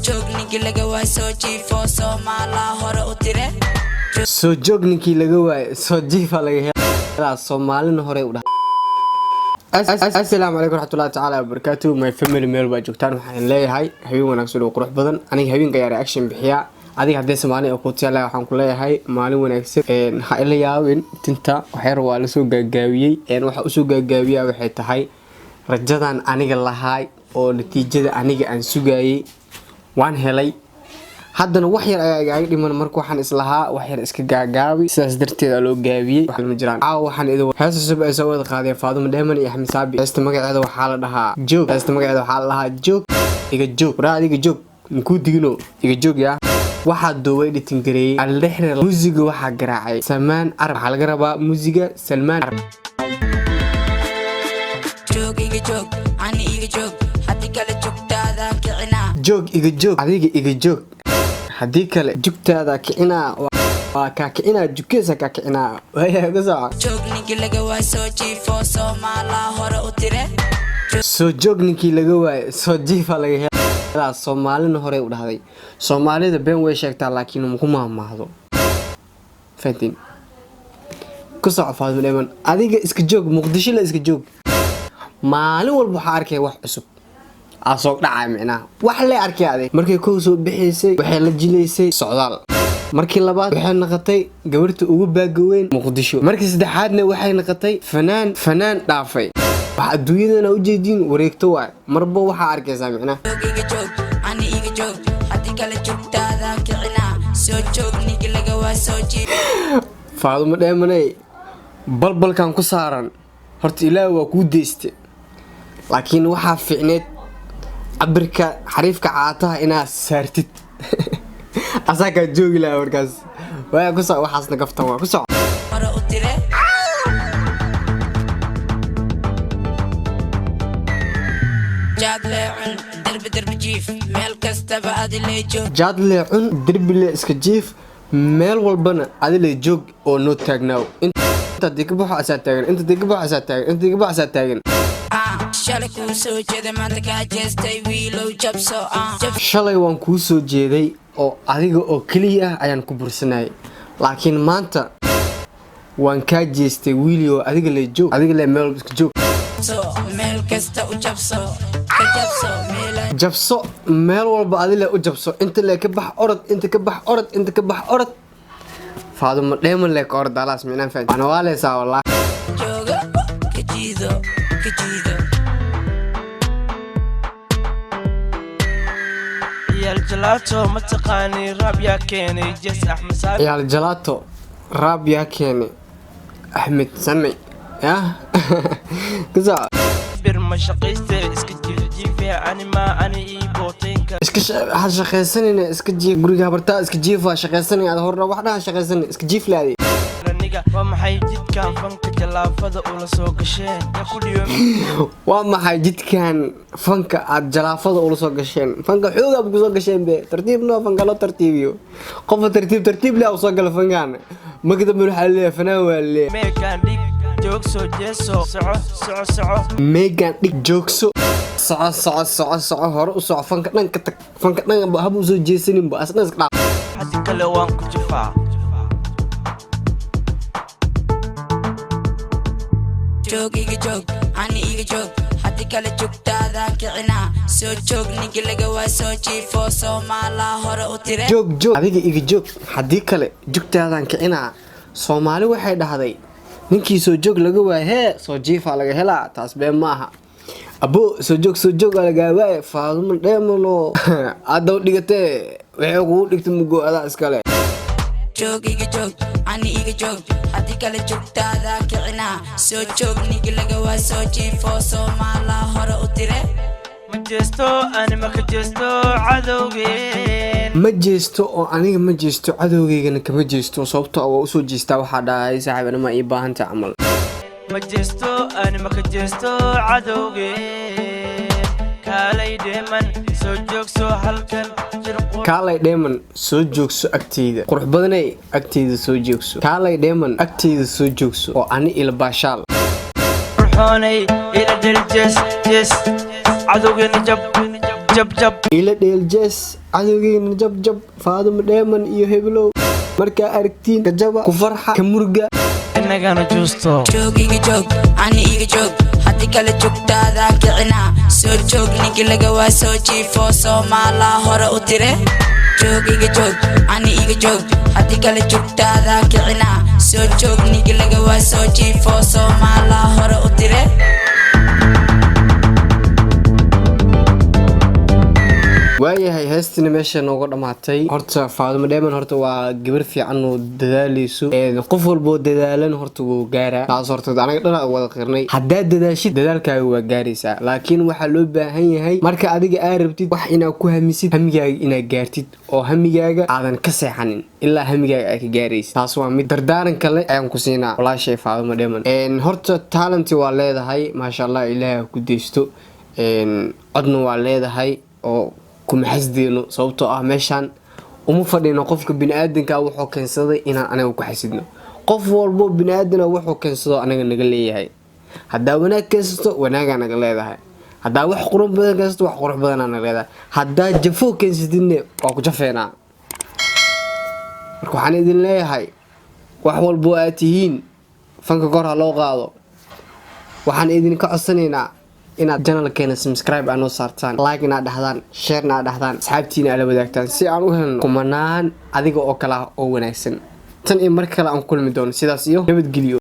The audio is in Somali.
joogninkii laga waay soo jiifo Soomaaliya hore u tire soo joogninkii laga waay soo jiifa laga helaa Soomaalina hore u dhahay السلام عليكم ورحمة الله تعالى وبركاته my family meel baa joogtaan waxaan leeyahay habeen wanaagsan oo qurux badan aniga habeenka yare action bixiya adiga hadii Soomaali oo ku tiyaala waxaan ku leeyahay maalin wanaagsan ha ila yaabin tinta waxyar waa la soo gaagaabiyay waxa uu soo gaagaabiyaa waxay tahay rajadan aniga lahaay oo natiijada aniga aan sugayay waan helay haddana wax yar ayaa iga dhiman markii waxaan islahaa wax yar iska gaagaabi sidaas darteed loo gaabiyay wax ma jiraan waxaan idin heeso sub ay soo wada qaadeen Fadumo Dhaymon iyo Axmed Saabi heesta magaceeda waxa la dhahaa joog heesta magaceeda waxa la dhahaa joog iga joog raadiga joog ku digno iga joog yaa waxa dooway dhitin gareeyay al-dhexre muusiga waxa garaacay Salmaan Arab waxa laga rabaa muusiga Salmaan joog iga joog ani iga joog hadii kale joogtaada kicina joog iga joog adiga iga joog hadii kale joogtaada kicina waa ka kicina jugkeesa ka kicina way ka soo joogninkii laga waay soo jiifo Soomaaliya hore u tire soo joogninkii laga waay soo jiifa laga helaa Soomaalina hore u dhahay Soomaalida been way sheegtaa laakiin ma ku maahmaahdo fadin ku soo Fadumo Dhaymon adiga iska joog Muqdisho la iska joog maalin walba waxa arkay wax cusub asoo dhacay macna wax la arkay adeeg markay ku soo bixisay waxay la jileysay socdaal markii labaad waxay noqotay gabarta ugu baagaweyn Muqdisho markii saddexaadna waxay noqotay fanaan dhaafay wax adduunyadana u jeedin wareegto waa marba waxa arkaysaa macna iga joog ani iga joog hadii kale joogtaada kicina soo joogninkii laga waay soo jiif Fadumo Dhaymon balbalkan ku saaran horta Ilaahay waa ku deystay laakiin waxa fiicneed abirka xariifka caataha ina saartid asaka joogi la warkaas way ku soo waxaasna gaftan waa ku soo hore u tire jaadleecun derbi jiif meel kastaba adilay joog jaadleecun derbi le iska jiif meel walbana adilay joog oo noo taagnaaw inta diga baxo asaa taagan inta diga baxo asaa taagan inta diga baxo asaa taagan shalay kuu soo jeeday maanta kaa jeestay wiilow jabso shalay waan kuu soo jeeday oo adiga oo kaliya ayaan ku bursanay laakiin maanta waan ka jeestay wiiliyo adiga la joog adiga la meel iska joog meel kasta u jabso ka jabso meel walba adiga u jabso inta la ka bax orod inta ka bax orod inta ka bax orod Fadumo Dhaymon la ka orod alaas minaan faa ana waaleysa wallahi jooga ka jiido الجلاتو متقاني راب يا كيني جس أحمد سامي يا الجلاتو راب يا كيني أحمد سامي يا كذا برما شقيستي اسكتجيف جيفيا أنا ما أنا إيبوتينك شقيسني اسكتجيف بريقها برتا اسكتجيفها شقيسني هذا هو واحدة شقيسني اسكتجيف لادي وما حيجد كان فنك جلافة ولا سوق شين يا كل يوم وما حيجد كان فنك الجلافة ولا سوق شين فنك حوجة بسوق شين به ترتيب نو فنك لا ترتيبيو قف ترتيب لا وسوق الفنجان ما قدر بنروح عليه فناوي اللي ميكان ديك جوكسو جيسو سعو ميكان ديك جوكسو سعو هرو سعو فنك نان بهبو زو جيسين بس ناس كلا حتى كلوان كجفا joog iga joog ani iga joog hadii kale joogtaada kicina soo joogninkii laga waay soo jiifo Soomaaliya hore u tire joog adiga iga joog hadii kale joogtaada kicina Soomaali waxay dhahday ninkii soo joog laga waay soo jiifa laga helaa taas been maaha abo soo joog laga waay Fadumo Dhaymon aad dhigatay waxay ugu dhigtay mugo adaa iskale joog iga joog ani iga joog hadii kale joogtaada kicina soo joogninkii laga waay soo jiifo Soomaaliya hore u tire majeesto ani ma ka jeesto cadowgeen ma jeesto oo aniga ma jeesto cadowgeygana kama jeesto sababtoo ah u soo jeestaa waxa dhahay saaxiibana ma ii baahanta amal majeesto ani ma ka jeesto cadowgeen kaalay Dhaymon soo joogso halkan kaalay Dhaymon soo joogso agteeda qurux badanay agteeda soo joogso kaalay Dhaymon agteeda soo joogso oo ani ila baashaal ruxoonay ila diljes عدوغن jab jab ila dheel jees cadowgeena jab jab Fadumo Dhaymon iyo heblow marka aragtiin ka jaba ku farxa ka murga inagana juusto joog iga joog ani iga joog haddii kale joogtaada kicina soo joog ninki laga waa soo jiifo Soomaala hore u tire joog iga joog ani iga joog haddii kale joogtaada kicina soo joog ninki laga waa soo jiifo Soomaala hore u tire waayahay heestina meesha nooga dhamaatay horta Fadumo Dhaymon horta waa gabar fiican oo dadaaleyso qof walbo dadaalan horta wuu gaaraa taas horta anaga dhan wada qirnay hadaa dadaashid dadaalkaaga waa gaaraysaa laakiin waxa loo baahan yahay marka adiga aad rabtid wax inaad ku hamisid hamigaaga inaad gaartid oo hamigaaga aadan ka seexanin ilaa hamigaaga ay ka gaaraysid taas waa mid dardaaran kale ayaan ku siinaa walaashay Fadumo Dhaymon horta talent waa leedahay ma sha Allah ilaahay ku deysto codna waa leedahay oo kuma xasdeeno sababtoo ah meeshan uma fadhino qofka bini'aadanka wuxuu keensaday inaan anaga ku xasidno qof walbo bini'aadana wuxuu keensado anaga naga leeyahay hadaa wanaag keensato wanaaga naga leedahay hadaa wax qurux badan keensato wax qurux badan naga leedahay hadaa jafo keensatidne waa ku jafeena marka waxaan idin leeyahay wax walbo aad tihiin fanka kor ha loo qaado waxaan idin ka codsanaynaa inaad channelkeena subscribe aan oo saartaan like inaad dhahdaan share inaad dhahdaan asxaabtiina ala wadaagtaan si aan u helno kumanaan adiga oo kala oo wanaagsan tan iyo mar kale aan kulmi doono sidaas iyo nabadgelyo